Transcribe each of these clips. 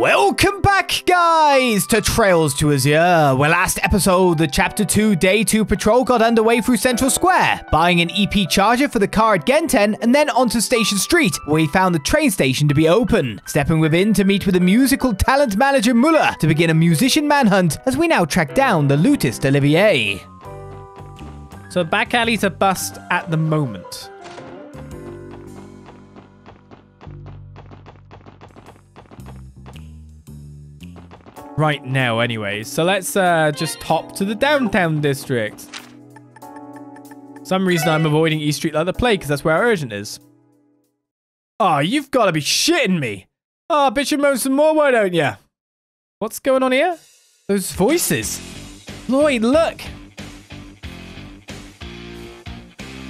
Welcome back, guys, to Trails to Azure, where last episode, the Chapter 2 Day 2 patrol got underway through Central Square, buying an EP charger for the car at Genten, and then onto Station Street, where we found the train station to be open, stepping within to meet with the musical talent manager Mueller to begin a musician manhunt as we now track down the lutist Olivier. So back alleys are bust at the moment. Right now, anyway. So let's just hop to the downtown district. For some reason, I'm avoiding East Street like the plague because that's where our urgent is. Oh, you've got to be shitting me. Oh, bitch and moan some more, why don't you? What's going on here? Those voices. Lloyd, look.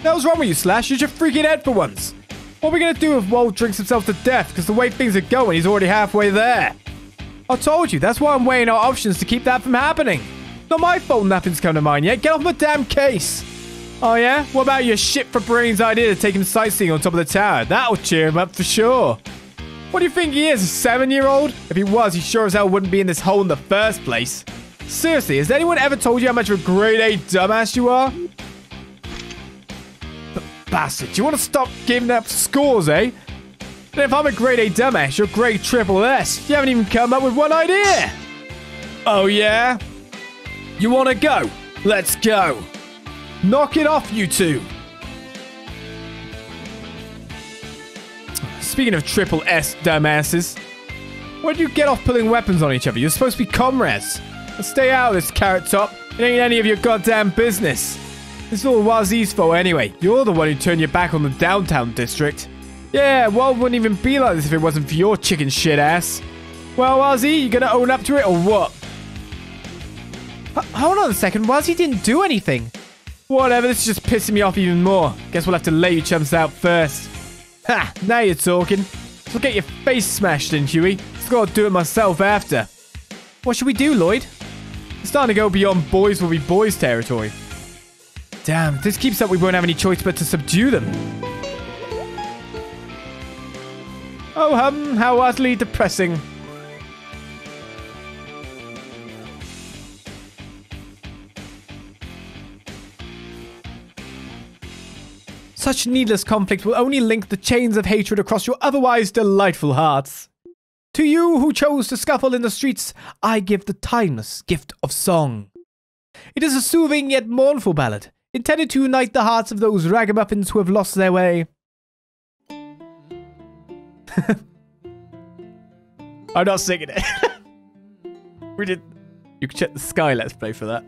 What's wrong with you, Slash? Use your freaking head for once. What are we going to do if Walt drinks himself to death? Because the way things are going, he's already halfway there. I told you, that's why I'm weighing our options to keep that from happening. Not my fault nothing's come to mind yet. Get off my damn case. Oh yeah? What about your shit for brains idea to take him sightseeing on top of the tower? That'll cheer him up for sure. What do you think he is, a 7-year-old? If he was, he sure as hell wouldn't be in this hole in the first place. Seriously, has anyone ever told you how much of a grade A dumbass you are? But bastard, do you want to stop giving up scores, eh? And if I'm a grade A dumbass, you're grade triple S. You haven't even come up with one idea. Oh, yeah? You want to go? Let's go. Knock it off, you two. Speaking of triple S dumbasses, where'd you get off pulling weapons on each other? You're supposed to be comrades. Let's stay out of this, Carrot Top. It ain't any of your goddamn business. It's all Wazi's fault anyway. You're the one who turned your back on the downtown district. Yeah, Walt wouldn't even be like this if it wasn't for your chicken shit ass. Well, Wazzy, you gonna own up to it or what? Hold on a second, Wazzy didn't do anything. Whatever, this is just pissing me off even more. Guess we'll have to lay you chumps out first. Ha, now you're talking. So get your face smashed then, Huey. Just gotta do it myself after. What should we do, Lloyd? It's starting to go beyond boys will be boys territory. Damn, if this keeps up, we won't have any choice but to subdue them. Oh, how utterly depressing. Such needless conflict will only link the chains of hatred across your otherwise delightful hearts. To you who chose to scuffle in the streets, I give the timeless gift of song. It is a soothing yet mournful ballad, intended to unite the hearts of those ragamuffins who have lost their way. I'm not singing it. We did. You can check the Sky Let's Play for that.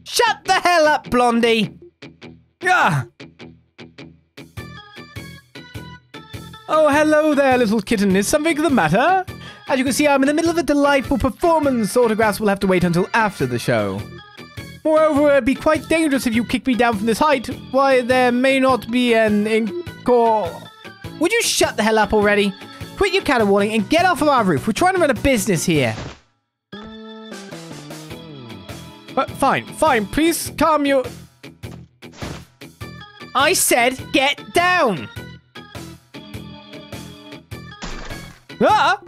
Shut the hell up, Blondie! Ah! Oh, hello there, little kitten. Is something the matter? As you can see, I'm in the middle of a delightful performance. Autographs will have to wait until after the show. Moreover, it'd be quite dangerous if you kick me down from this height. Why, there may not be an encore. Would you shut the hell up already? Quit your caterwauling and get off of our roof. We're trying to run a business here. Fine. Please calm your... I said get down! Ah!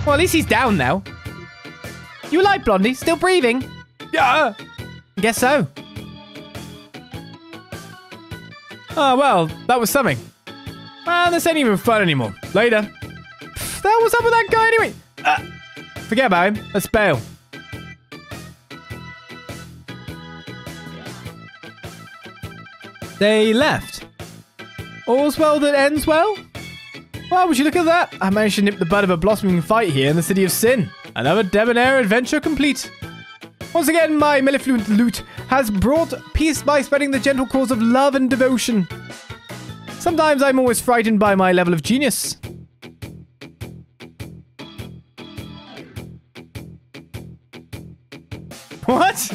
Well, at least he's down now. You alive, Blondie? Still breathing? Yeah! Guess so. Oh, well, that was something. Well, this ain't even fun anymore. Later. Pfft, the hell was up with that guy anyway? Forget about him. Let's bail. They left. All's well that ends well? Well, would you look at that? I managed to nip the bud of a blossoming fight here in the City of Sin. Another debonair adventure complete. Once again, my mellifluent loot has brought peace by spreading the gentle cause of love and devotion. Sometimes I'm always frightened by my level of genius. What?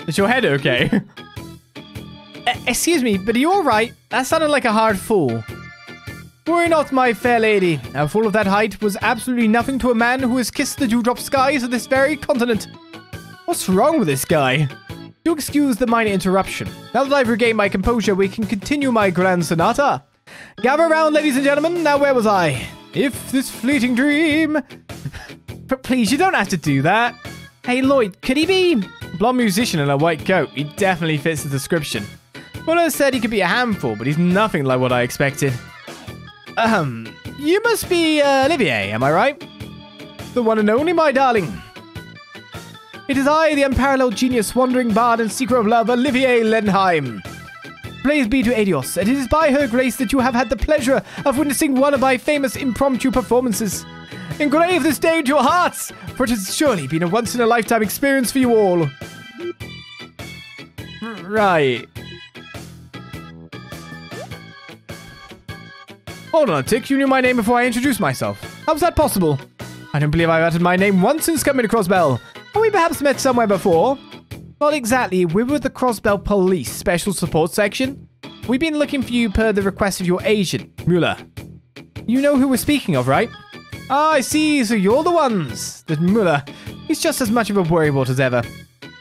Is your head okay? Excuse me, but are you alright? That sounded like a hard fall. Worry not, my fair lady. A fall of that height was absolutely nothing to a man who has kissed the dewdrop skies of this very continent. What's wrong with this guy? Do excuse the minor interruption. Now that I've regained my composure, we can continue my grand sonata. Gather around, ladies and gentlemen. Now, where was I? If this fleeting dream... But please, you don't have to do that. Hey, Lloyd, could he be... Blonde musician in a white coat. He definitely fits the description. Mueller said he could be a handful, but he's nothing like what I expected. You must be Olivier, am I right? The one and only, my darling. It is I, the unparalleled genius, wandering bard and seeker of love, Olivier Lenheim. Praise be to Adios, and it is by her grace that you have had the pleasure of witnessing one of my famous impromptu performances. Engrave this day into your hearts, for it has surely been a once-in-a-lifetime experience for you all. Right. Hold on a tick, you knew my name before I introduced myself. How's that possible? I don't believe I've uttered my name once since coming to Crossbell. Have we perhaps met somewhere before? Not exactly. We're with the Crossbell Police Special Support Section. We've been looking for you per the request of your agent, Mueller. You know who we're speaking of, right? Ah, I see. So you're the ones. That Mueller. He's just as much of a worrywart as ever.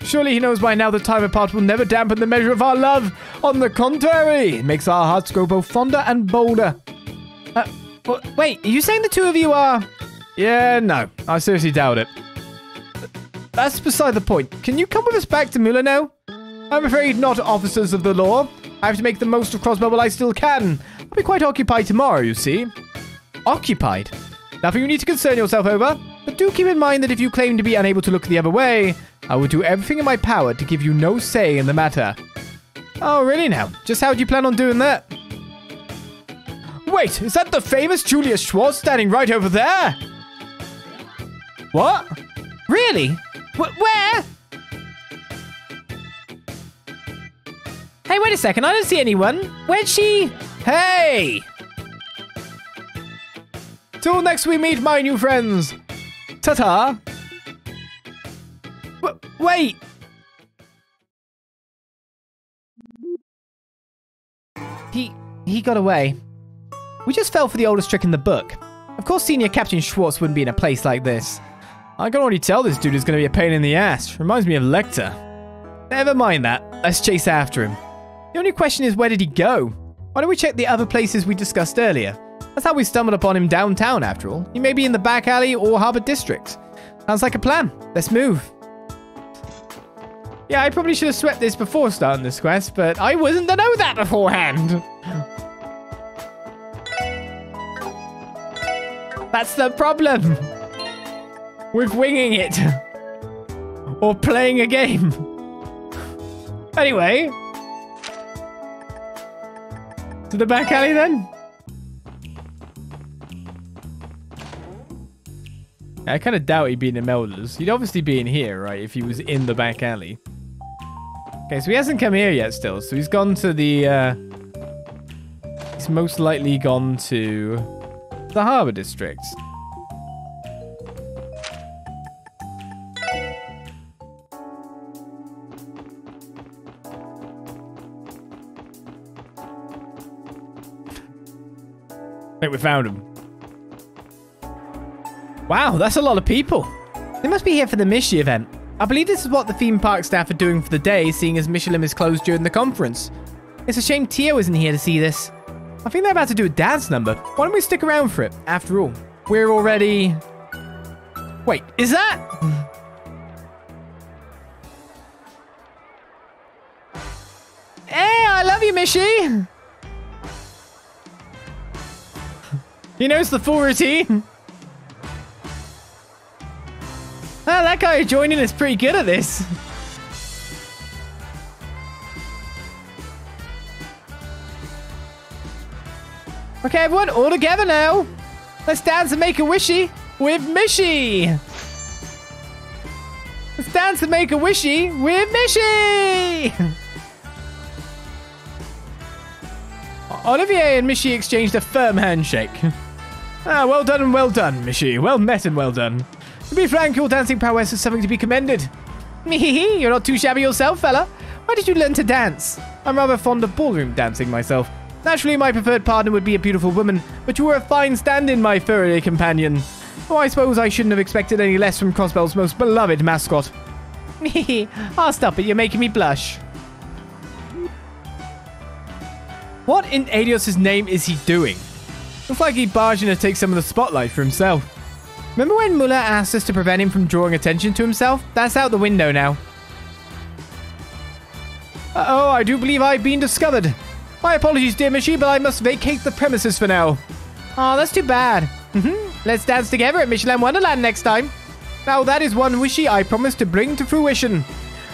Surely he knows by now that time apart will never dampen the measure of our love. On the contrary, it makes our hearts grow both fonder and bolder. Wait, are you saying the two of you are... Yeah, no. I seriously doubt it. That's beside the point. Can you come with us back to Mueller now? I'm afraid not, officers of the law. I have to make the most of Crossbell while I still can. I'll be quite occupied tomorrow, you see. Occupied? Nothing you need to concern yourself over. But do keep in mind that if you claim to be unable to look the other way, I will do everything in my power to give you no say in the matter. Oh, really now? Just how do you plan on doing that? Wait, is that the famous Julius Schwartz standing right over there? What? Really? Where? Hey, wait a second. I don't see anyone. Where'd she... Hey! Till next we meet, my new friends. Ta-ta. Wait. He got away. We just fell for the oldest trick in the book. Of course, Senior Captain Schwartz wouldn't be in a place like this. I can already tell this dude is going to be a pain in the ass. Reminds me of Lecter. Never mind that. Let's chase after him. The only question is, where did he go? Why don't we check the other places we discussed earlier? That's how we stumbled upon him downtown, after all. He may be in the back alley or Harbor District. Sounds like a plan. Let's move. Yeah, I probably should have swept this before starting this quest, but I wasn't to know that beforehand. That's the problem with winging it or playing a game. Anyway, to the back alley then. I kind of doubt he'd be in the Muellers. He'd obviously be in here, right, if he was in the back alley. Okay, so he hasn't come here yet still. So he's gone to the... he's most likely gone to the Harbor District. I think we found him. Wow, that's a lot of people. They must be here for the Mishi event. I believe this is what the theme park staff are doing for the day, seeing as Michelin is closed during the conference. It's a shame Tio isn't here to see this. I think they're about to do a dance number. Why don't we stick around for it? After all, we're already... Wait, is that... Hey, I love you, Mishi! He knows the full routine. Well, that guy joining is pretty good at this. Okay, everyone, all together now. Let's dance and make a wishy with Mishi. Let's dance and make a wishy with Mishi. Olivier and Mishi exchanged a firm handshake. Ah, well done and well done, Mishi. Well met and well done. To be frank, your dancing prowess is something to be commended. Meh, you're not too shabby yourself, fella. Why did you learn to dance? I'm rather fond of ballroom dancing myself. Naturally, my preferred partner would be a beautiful woman, but you were a fine stand-in, my furry companion. Oh, I suppose I shouldn't have expected any less from Crossbell's most beloved mascot. Meh, I'll stop it, you're making me blush. What in Adios' name is he doing? Looks like he barged in to take some of the spotlight for himself. Remember when Mueller asked us to prevent him from drawing attention to himself? That's out the window now. Uh-oh, I do believe I've been discovered. My apologies, dear Mishi, but I must vacate the premises for now. Oh, that's too bad. Let's dance together at Michelin Wonderland next time. Now, that is one wishy I promise to bring to fruition.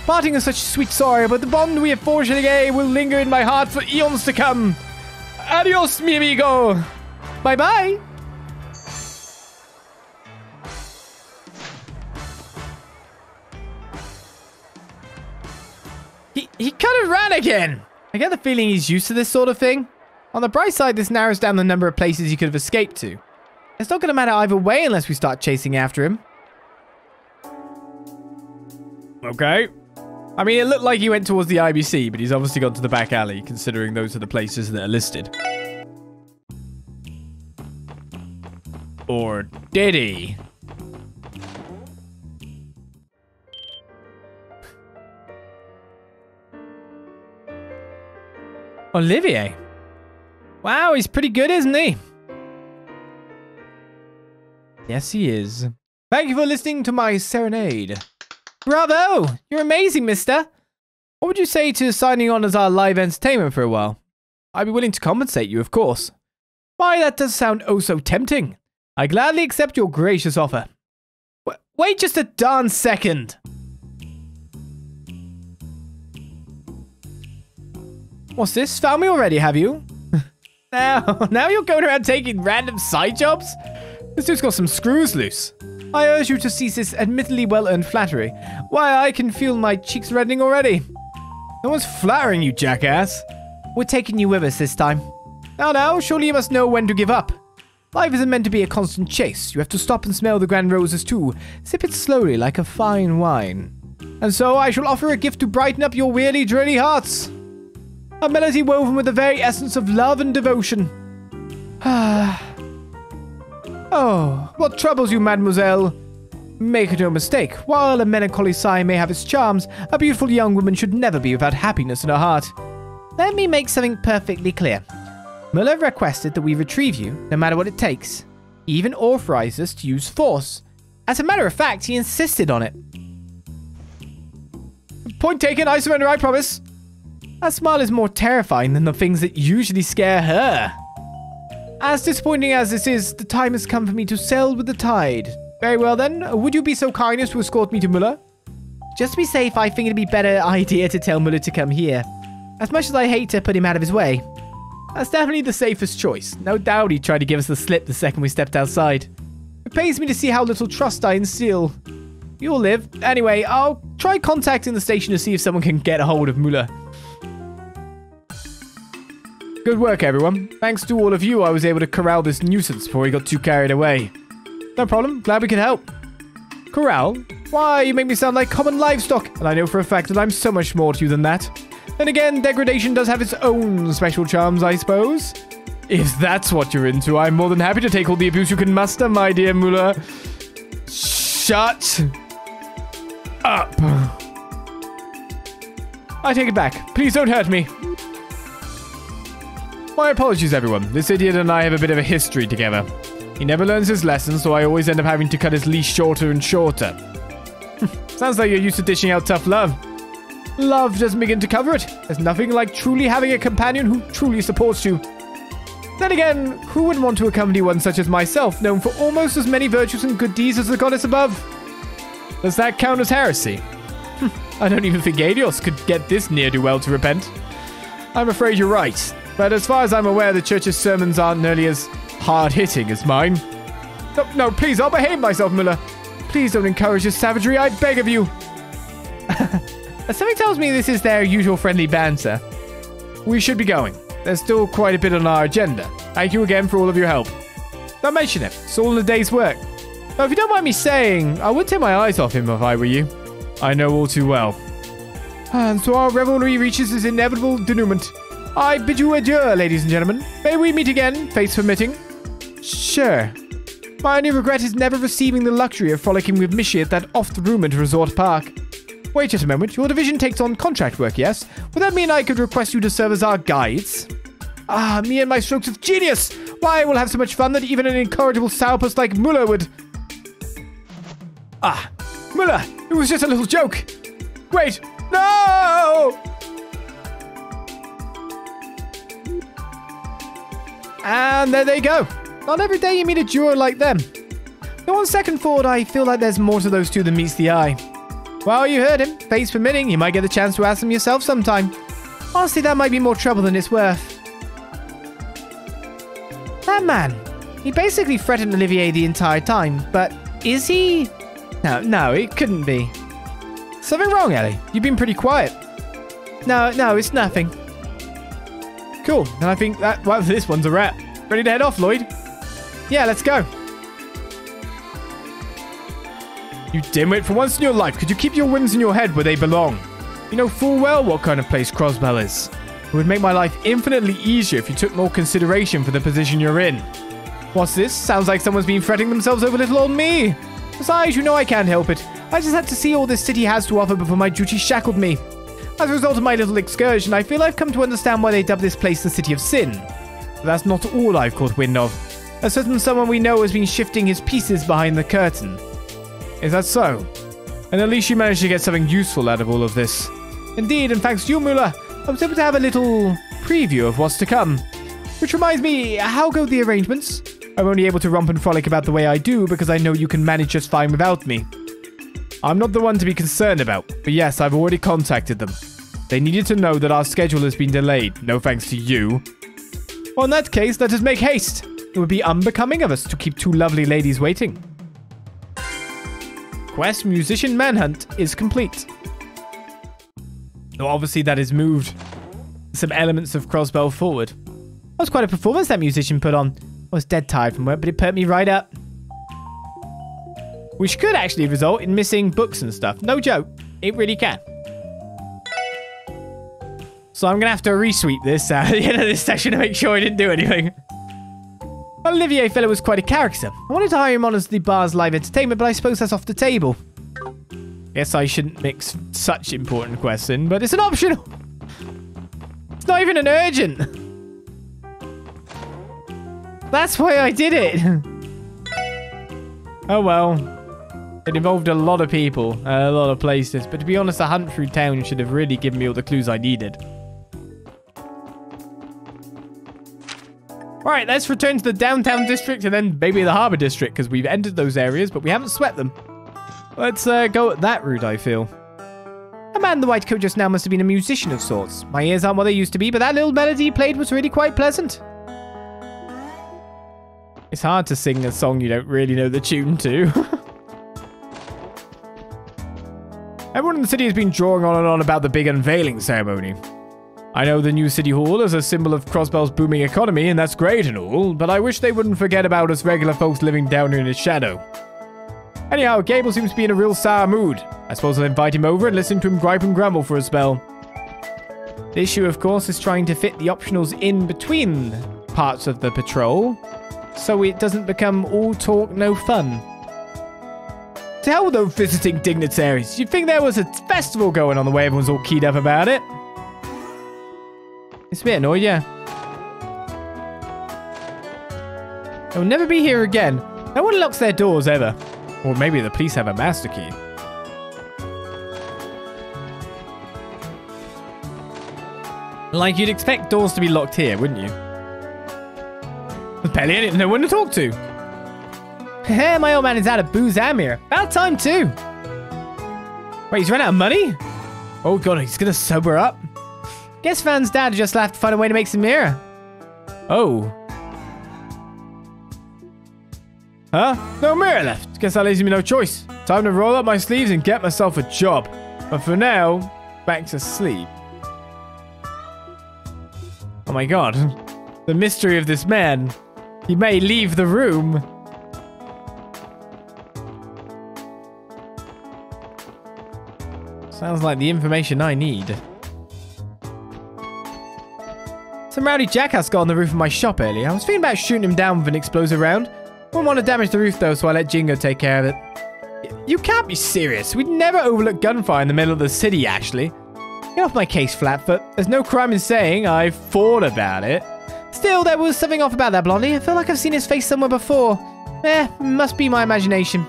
Parting is such sweet sorrow, but the bond we have forged today will linger in my heart for eons to come. Adios, mi amigo. Bye-bye. He kind of ran again. I get the feeling he's used to this sort of thing. On the bright side, this narrows down the number of places he could have escaped to. It's not going to matter either way unless we start chasing after him. Okay. I mean, it looked like he went towards the IBC, but he's obviously gone to the back alley, considering those are the places that are listed. Or did he? Olivier. Wow, he's pretty good, isn't he? Yes, he is. Thank you for listening to my serenade. Bravo! You're amazing, mister. What would you say to signing on as our live entertainment for a while? I'd be willing to compensate you, of course. Why, that does sound oh so tempting. I gladly accept your gracious offer. Wait just a darn second. What's this? Found me already, have you? Now you're going around taking random side jobs? This dude's got some screws loose. I urge you to cease this admittedly well-earned flattery. Why, I can feel my cheeks reddening already. No one's flattering you, jackass. We're taking you with us this time. Now, surely you must know when to give up. Life isn't meant to be a constant chase. You have to stop and smell the grand roses too. Sip it slowly like a fine wine. And so I shall offer a gift to brighten up your weary, dreary hearts. A melody woven with the very essence of love and devotion. Oh, what troubles you, mademoiselle? Make no mistake, while a melancholy sigh may have its charms, a beautiful young woman should never be without happiness in her heart. Let me make something perfectly clear. Mueller requested that we retrieve you, no matter what it takes. He even authorized us to use force. As a matter of fact, he insisted on it. Point taken, I surrender, I promise. That smile is more terrifying than the things that usually scare her. As disappointing as this is, the time has come for me to sail with the tide. Very well then, would you be so kind as to escort me to Mueller? Just to be safe, I think it'd be a better idea to tell Mueller to come here. As much as I hate to put him out of his way. That's definitely the safest choice. No doubt he tried to give us the slip the second we stepped outside. It pains me to see how little trust I instill. You'll live. Anyway, I'll try contacting the station to see if someone can get a hold of Mueller. Good work, everyone. Thanks to all of you, I was able to corral this nuisance before he got too carried away. No problem. Glad we could help. Corral? Why, you make me sound like common livestock, and I know for a fact that I'm so much more to you than that. Then again, degradation does have its own special charms, I suppose. If that's what you're into, I'm more than happy to take all the abuse you can muster, my dear Mueller. Shut up. I take it back. Please don't hurt me. My apologies, everyone. This idiot and I have a bit of a history together. He never learns his lessons, so I always end up having to cut his leash shorter and shorter. Sounds like you're used to dishing out tough love. Love doesn't begin to cover it. There's nothing like truly having a companion who truly supports you. Then again, who wouldn't want to accompany one such as myself, known for almost as many virtues and good deeds as the goddess above? Does that count as heresy? I don't even think Adios could get this ne'er-do-well to repent. I'm afraid you're right. But as far as I'm aware, the church's sermons aren't nearly as hard-hitting as mine. No, please, I'll behave myself, Mueller. Please don't encourage this savagery, I beg of you. Something tells me this is their usual friendly banter. We should be going. There's still quite a bit on our agenda. Thank you again for all of your help. Don't mention it. It's all in the day's work. But if you don't mind me saying, I would take my eyes off him if I were you. I know all too well. And so our revelry reaches its inevitable denouement. I bid you adieu, ladies and gentlemen. May we meet again, face permitting? Sure. My only regret is never receiving the luxury of frolicking with Mishi at that oft-rumored resort park. Wait just a moment. Your division takes on contract work, yes? Would that mean I could request you to serve as our guides? Ah, me and my strokes of genius! Why, we'll have so much fun that even an incorrigible sourpuss like Mueller would... Ah, Mueller! It was just a little joke! Wait! No! And there they go. Not every day you meet a duo like them. Though on second thought, I feel like there's more to those two than meets the eye. Well, you heard him. Face permitting, you might get the chance to ask them yourself sometime. Honestly, that might be more trouble than it's worth. That man. He basically threatened Olivier the entire time, but is he? No, it couldn't be. Something wrong, Ellie? You've been pretty quiet. No, it's nothing. Cool, and I think that, well, this one's a wrap. Ready to head off, Lloyd? Yeah, let's go. You dimwit, for once in your life, could you keep your whims in your head where they belong? You know full well what kind of place Crossbell is. It would make my life infinitely easier if you took more consideration for the position you're in. What's this? Sounds like someone's been fretting themselves over little old me. Besides, you know I can't help it. I just had to see all this city has to offer before my duty shackled me. As a result of my little excursion, I feel I've come to understand why they dubbed this place the City of Sin. But that's not all I've caught wind of. A certain someone we know has been shifting his pieces behind the curtain. Is that so? And at least you managed to get something useful out of all of this. Indeed, and thanks to you, Mueller, I was able to have a little preview of what's to come. Which reminds me, how go the arrangements? I'm only able to romp and frolic about the way I do because I know you can manage just fine without me. I'm not the one to be concerned about, but yes, I've already contacted them. They needed to know that our schedule has been delayed, no thanks to you. Well, in that case, let us make haste. It would be unbecoming of us to keep two lovely ladies waiting. Quest Musician Manhunt is complete. Now, obviously, that has moved some elements of Crossbell forward. That was quite a performance that musician put on. I was dead tired from work, but it perked me right up. Which could actually result in missing books and stuff. No joke. It really can. So I'm going to have to resweep this at the end of this session to make sure I didn't do anything. Olivier fellow was quite a character. I wanted to hire him on as the bar's live entertainment, but I suppose that's off the table. Guess I shouldn't mix such important quests in, but it's an optional. It's not even an urgent. That's why I did it. Oh well. It involved a lot of people, a lot of places, but to be honest, a hunt through town should have really given me all the clues I needed. Right, let's return to the downtown district and then maybe the harbor district, because we've entered those areas, but we haven't swept them. Let's go at that route, I feel. A man in the white coat just now must have been a musician of sorts. My ears aren't what they used to be, but that little melody he played was really quite pleasant. It's hard to sing a song you don't really know the tune to. Everyone in the city has been drawing on and on about the big unveiling ceremony. I know the new city hall is a symbol of Crossbell's booming economy, and that's great and all, but I wish they wouldn't forget about us regular folks living down here in its shadow. Anyhow, Gable seems to be in a real sour mood. I suppose I'll invite him over and listen to him gripe and grumble for a spell. The issue, of course, is trying to fit the optionals in between parts of the patrol, so it doesn't become all talk, no fun. To hell with those visiting dignitaries. You'd think there was a festival going on the way everyone's all keyed up about it. It's a bit annoyed, yeah. They'll never be here again. No one locks their doors ever. Or maybe the police have a master key. Like, you'd expect doors to be locked here, wouldn't you? There's barely no one to talk to. Heh, my old man is out of booze and mirror. About time, too. Wait, he's run out of money? Oh, God, he's going to sober up. Guess Van's dad just left to find a way to make some mirror. Oh. Huh? No mirror left. Guess that leaves me no choice. Time to roll up my sleeves and get myself a job. But for now, back to sleep. Oh my God. The mystery of this man. He may leave the room. Sounds like the information I need. Some rowdy jackass got on the roof of my shop earlier. I was thinking about shooting him down with an explosive round. Wouldn't want to damage the roof though, so I let Jingo take care of it. You can't be serious. We'd never overlook gunfire in the middle of the city, actually. Get off my case, Flatfoot. There's no crime in saying I thought about it. Still, there was something off about that blondie. I feel like I've seen his face somewhere before. Must be my imagination.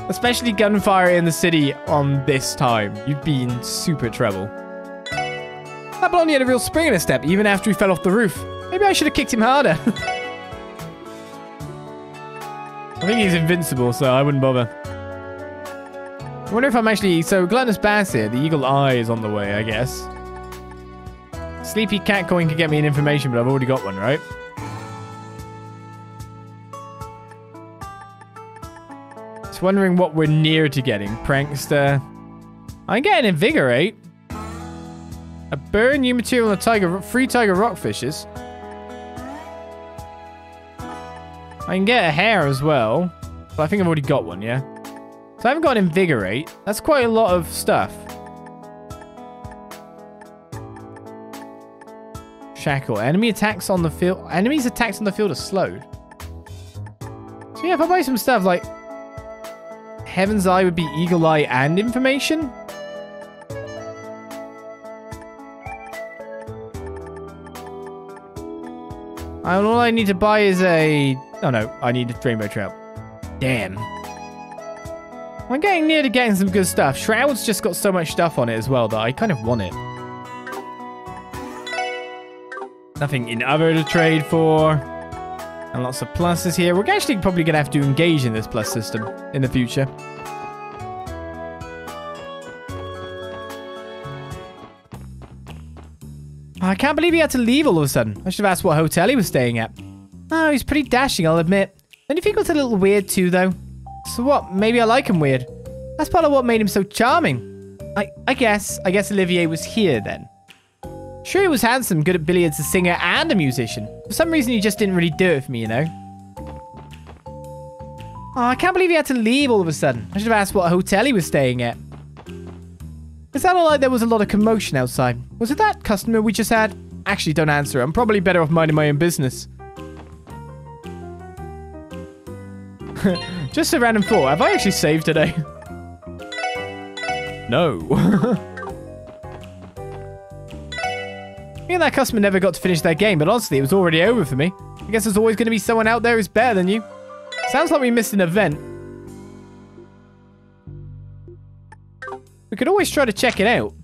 Especially gunfire in the city on this time. You'd be in super trouble. That blondie had a real spring in his step, even after he fell off the roof. Maybe I should have kicked him harder. I think he's invincible, so I wouldn't bother. I wonder if I'm actually... So, Gluttonous Bass here. The eagle eye is on the way, I guess. Sleepy Cat Coin could get me an information, but I've already got one, right? Just wondering what we're near to getting. Prankster. I'm getting Invigorate. A burn, new material, and a tiger, 3 tiger rockfishes. I can get a hair as well. But I think I've already got one, yeah? So I haven't got Invigorate. That's quite a lot of stuff. Shackle. Enemy attacks on the field. Enemies attacks on the field are slowed. So yeah, if I buy some stuff like Heaven's Eye would be Eagle Eye and information. All I need to buy is a... Oh no, I need a Rainbow Trout. Damn. I'm getting near to getting some good stuff. Shroud's just got so much stuff on it as well that I kind of want it. Nothing in other to trade for. And lots of pluses here. We're actually probably going to have to engage in this plus system in the future. I can't believe he had to leave all of a sudden. I should have asked what hotel he was staying at. Oh, he's pretty dashing, I'll admit. Don't you think it was a little weird too, though? So what? Maybe I like him weird. That's part of what made him so charming. I guess Olivier was here then. Sure, he was handsome, good at billiards, a singer, and a musician. For some reason, he just didn't really do it for me, you know? Oh, I can't believe he had to leave all of a sudden. I should have asked what hotel he was staying at. It sounded like there was a lot of commotion outside. Was it that customer we just had? Actually, don't answer. I'm probably better off minding my own business. Just a random thought. Have I actually saved today? No. Me and that customer never got to finish their game, but honestly, it was already over for me. I guess there's always going to be someone out there who's better than you. Sounds like we missed an event. We could always try to check it out.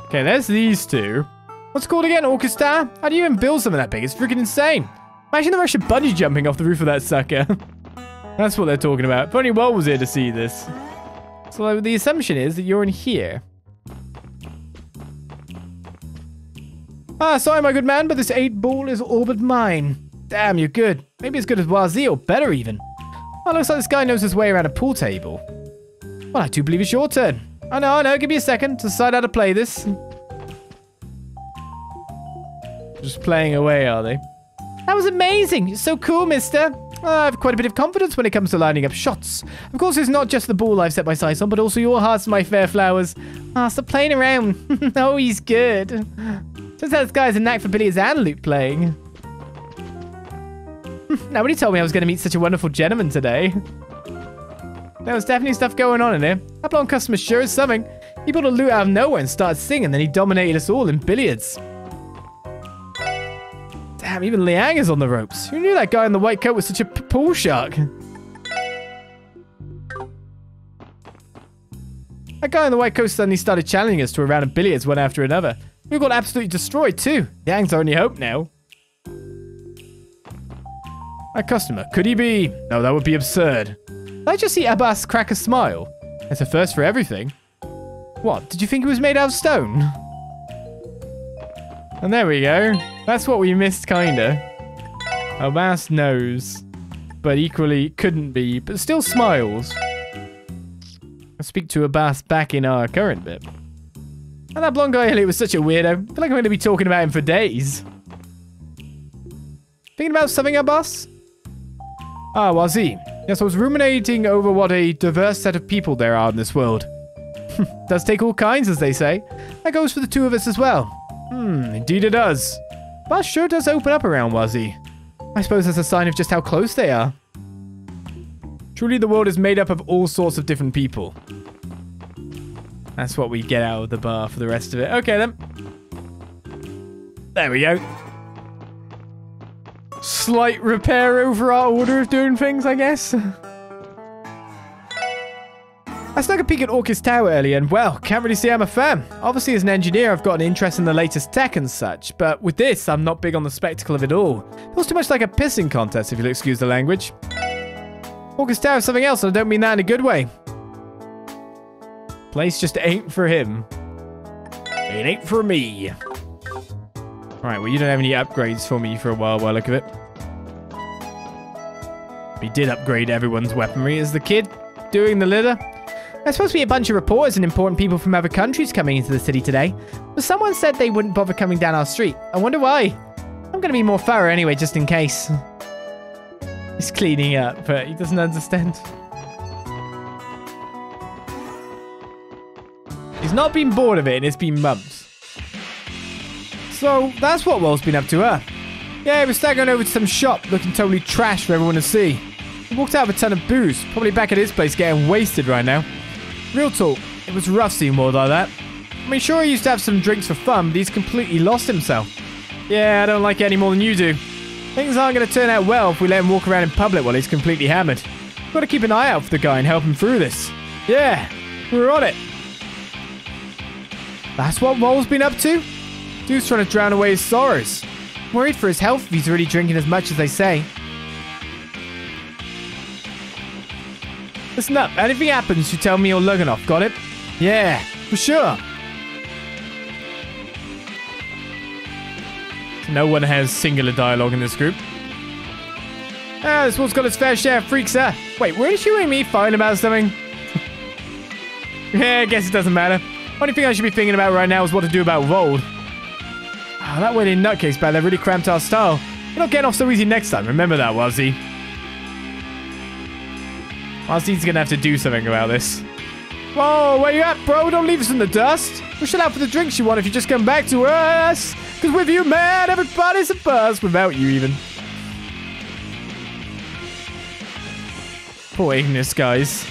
Okay, there's these two. What's it called again? Orchestra? How do you even build something that big? It's freaking insane. Imagine the rush of bungee jumping off the roof of that sucker. That's what they're talking about. If only Walt was here to see this. So the assumption is that you're in here. Ah, sorry, my good man, but this 8-ball is all but mine. Damn, you're good. Maybe as good as Wazi, or better even. Oh, looks like this guy knows his way around a pool table. Well, I do believe it's your turn. I know. Give me a second to decide how to play this. Just playing away, are they? That was amazing. You're so cool, mister. I have quite a bit of confidence when it comes to lining up shots. Of course, it's not just the ball I've set my sights on, but also your hearts, my fair flowers. Ah, stop playing around. Oh, he's good. Turns out this guy has a knack for billiards and loot playing. Nobody told me I was going to meet such a wonderful gentleman today. There was definitely stuff going on in here. That blonde customer sure is something. He bought a loot out of nowhere and started singing, then he dominated us all in billiards. Damn, even Liang is on the ropes. Who knew that guy in the white coat was such a pool shark? That guy in the white coat suddenly started challenging us to a round of billiards one after another. We got absolutely destroyed too. Liang's our only hope now. That customer, could he be? No, that would be absurd. Did I just see Abbas crack a smile? That's a first for everything. What, did you think it was made out of stone? And there we go. That's what we missed, kinda. Abbas knows. But equally couldn't be, but still smiles. I'll speak to Abbas back in our current bit. And that blonde guy earlier was such a weirdo. I feel like I'm going to be talking about him for days. Thinking about something, Abbas? Ah, Wazi. Yes, I was ruminating over what a diverse set of people there are in this world. Does take all kinds, as they say. That goes for the two of us as well. Indeed it does. But sure does open up around Wazzy. I suppose that's a sign of just how close they are. Truly the world is made up of all sorts of different people. That's what we get out of the bar for the rest of it. Okay then. There we go. Slight repair over our order of doing things, I guess. I snuck a peek at Orcus Tower earlier and, well, can't really say I'm a fan. Obviously, as an engineer, I've got an interest in the latest tech and such, but with this, I'm not big on the spectacle of it all. It feels too much like a pissing contest, if you'll excuse the language. Orcus Tower is something else, and I don't mean that in a good way. Place just ain't for him. It ain't for me. Alright, well, you don't have any upgrades for me for a while, by the look of it. We did upgrade everyone's weaponry. Is the kid doing the litter? There's supposed to be a bunch of reporters and important people from other countries coming into the city today, but someone said they wouldn't bother coming down our street. I wonder why. I'm going to be more thorough anyway, just in case. He's cleaning up, but he doesn't understand. He's not been bored of it, and it's been months. So, that's what Will's been up to, huh? Yeah, he was staggering over to some shop, looking totally trash for everyone to see. He walked out with a ton of booze, probably back at his place getting wasted right now. Real talk, it was rough seeing Will like that. I mean, sure he used to have some drinks for fun, but he's completely lost himself. Yeah, I don't like it any more than you do. Things aren't going to turn out well if we let him walk around in public while he's completely hammered. We've got to keep an eye out for the guy and help him through this. Yeah, we're on it. That's what Will's been up to? Dude's trying to drown away his sorrows. I'm worried for his health if he's really drinking as much as they say. Listen up, anything happens, you tell me you're lugging off, got it? Yeah, for sure. No one has singular dialogue in this group. Ah, this one's got its fair share of freaks, huh? Wait, weren't you and me fighting about something? Yeah, I guess it doesn't matter. Only thing I should be thinking about right now is what to do about Vold. Oh, that waiting nutcase back there really cramped our style. You're not getting off so easy next time, remember that, Wazzy. Wazzy's gonna have to do something about this. Whoa, where you at, bro? Don't leave us in the dust. We'll shut out for the drinks you want if you just come back to us. Because with you, man, everybody's a buzz without you even. Poor Ignis, guys.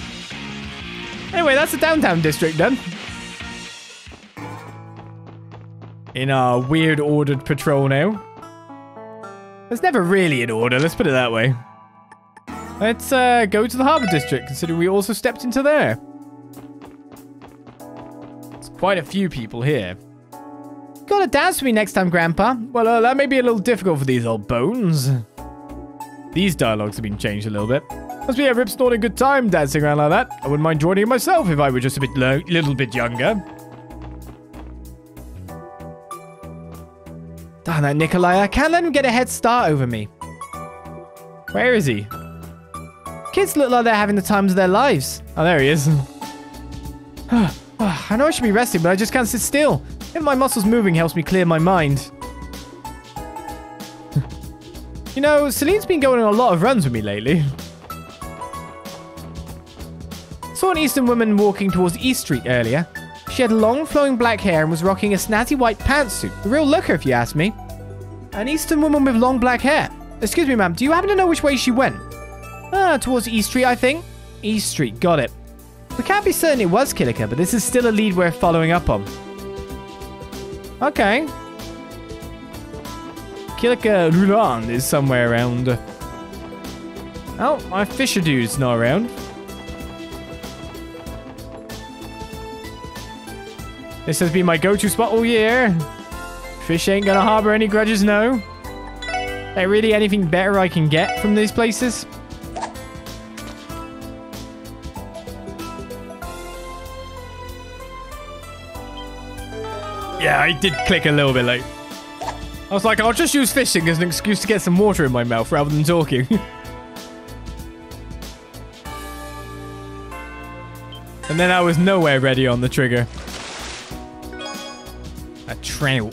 Anyway, that's the downtown district done. In our weird ordered patrol now. There's never really an order, let's put it that way. Let's go to the Harbour District, considering we also stepped into there. There's quite a few people here. Gotta dance with me next time, Grandpa. Well, that may be a little difficult for these old bones. These dialogues have been changed a little bit. Must be a rip snorting good time dancing around like that. I wouldn't mind joining myself if I were just a little bit younger. Darn that Nikolai, I can't let him get a head start over me. Where is he? Kids look like they're having the times of their lives. Oh, there he is. I know I should be resting, but I just can't sit still. If my muscles moving helps me clear my mind. You know, Celine's been going on a lot of runs with me lately. Saw an Eastern woman walking towards East Street earlier. She had long flowing black hair and was rocking a snazzy white pantsuit. A real looker, if you ask me. An Eastern woman with long black hair. Excuse me, ma'am, do you happen to know which way she went? Towards East Street, I think. East Street, got it. We can't be certain it was Kilika, but this is still a lead worth following up on. Okay. Kilika Ruland is somewhere around. Oh, my Fisher dude's not around. This has been my go-to spot all year. Fish ain't gonna harbor any grudges, no. There really anything better I can get from these places? Yeah, I did click a little bit late. I was like, I'll just use fishing as an excuse to get some water in my mouth rather than talking. And then I was nowhere ready on the trigger. A trail.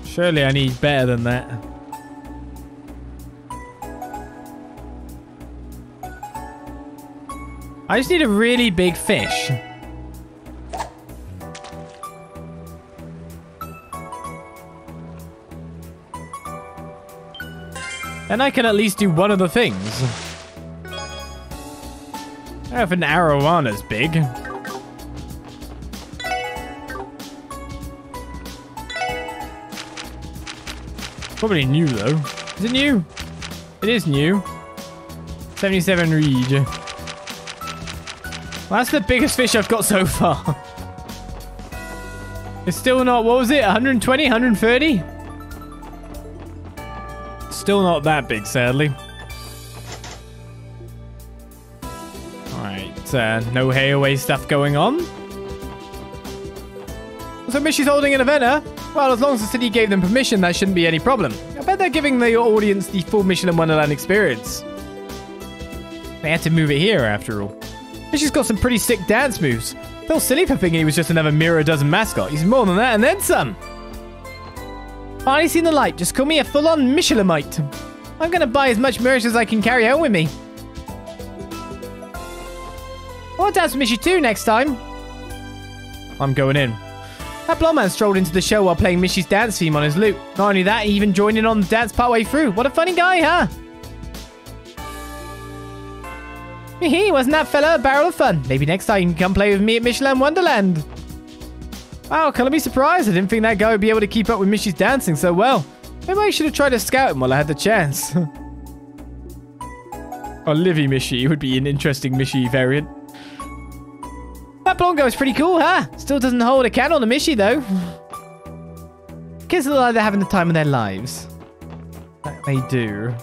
Surely I need better than that. I just need a really big fish. Then I can at least do one of the things. I don't know if an arowana's big. Probably new though. Is it new? It is new. 77 reed. Well, that's the biggest fish I've got so far. It's still not, what was it? 120, 130? Still not that big, sadly. Alright, no hayaway stuff going on. So Mishy's holding an event, huh? Well, as long as the city gave them permission, that shouldn't be any problem. I bet they're giving the audience the full Michelin Wonderland experience. They had to move it here, after all. Mishy's got some pretty sick dance moves. Feel silly for thinking he was just another Mirror a Dozen mascot. He's more than that, and then some. Finally seen the light. Just call me a full-on Michelinite. I'm gonna buy as much merch as I can carry home with me. I want to dance with Mishy too next time. I'm going in. That blonde man strolled into the show while playing Mishy's dance theme on his lute. Not only that, he even joined in on the dance partway through. What a funny guy, huh? Wasn't that fella a barrel of fun? Maybe next time you can come play with me at Michelin Wonderland. Wow, can I be surprised? I didn't think that guy would be able to keep up with Mishy's dancing so well. Maybe I should have tried to scout him while I had the chance. Oh, Livy Mishy would be an interesting Mishy variant. That blonde guy was pretty cool, huh? Still doesn't hold a candle to Mishy, though. Kids look like they're having the time of their lives. They do.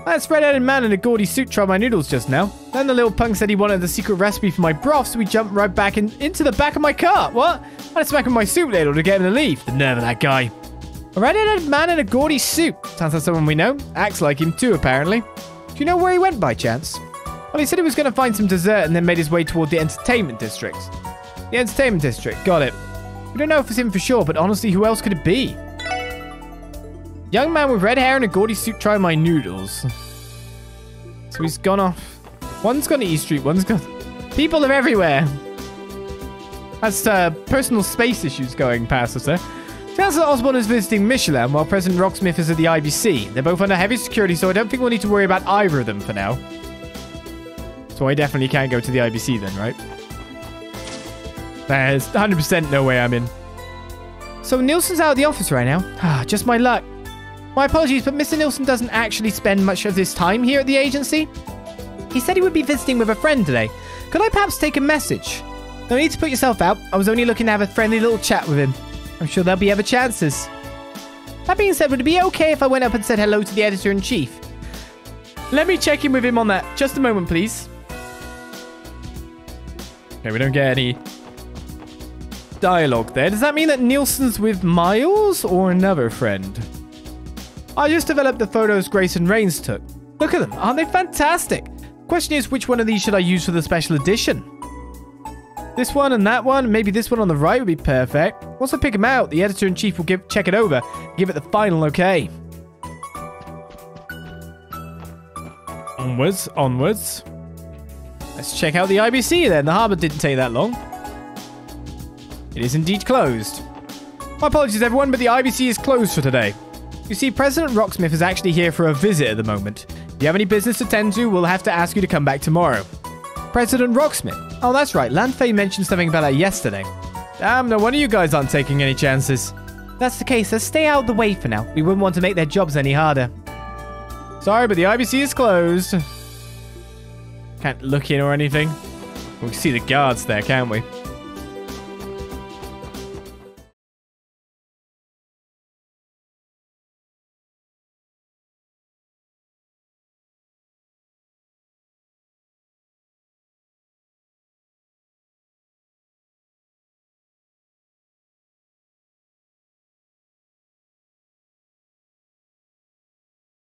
That spread-headed man in a gaudy suit tried my noodles just now. Then the little punk said he wanted the secret recipe for my broth, so we jumped right back into the back of my car. What? I had to smack him with my soup ladle to get him to leave. The nerve of that guy. A red-headed man in a gaudy suit. Sounds like someone we know. Acts like him too, apparently. Do you know where he went by chance? Well, he said he was going to find some dessert and then made his way toward the entertainment district. The entertainment district. Got it. We don't know if it's him for sure, but honestly, who else could it be? Young man with red hair and a gaudy suit trying my noodles. So he's gone off. One's gone to East Street, one's gone... People are everywhere. That's personal space issues going past us there. Chancellor Osborne is visiting Michelin while President Rocksmith is at the IBC. They're both under heavy security, so I don't think we'll need to worry about either of them for now. So I definitely can't go to the IBC then, right? There's 100% no way I'm in. So Nielsen's out of the office right now. Ah, just my luck. My apologies, but Mr. Nielsen doesn't actually spend much of his time here at the agency. He said he would be visiting with a friend today. Could I perhaps take a message? No need to put yourself out. I was only looking to have a friendly little chat with him. I'm sure there'll be other chances. That being said, would it be okay if I went up and said hello to the editor-in-chief? Let me check in with him on that. Just a moment, please. Okay, we don't get any dialogue there. Does that mean that Nielsen's with Miles or another friend? I just developed the photos Grace and Rains took. Look at them. Aren't they fantastic? Question is, which one of these should I use for the special edition? This one and that one. Maybe this one on the right would be perfect. Once I pick them out, the editor-in-chief will check it over and give it the final okay. Onwards, onwards. Let's check out the IBC then. The harbour didn't take that long. It is indeed closed. My apologies everyone, but the IBC is closed for today. You see, President Rocksmith is actually here for a visit at the moment. If you have any business to tend to, we'll have to ask you to come back tomorrow. President Rocksmith? Oh, that's right. Landfay mentioned something about that yesterday. Damn, no wonder you guys aren't taking any chances. That's the case. Let's stay out of the way for now. We wouldn't want to make their jobs any harder. Sorry, but the IBC is closed. Can't look in or anything. We can see the guards there, can't we?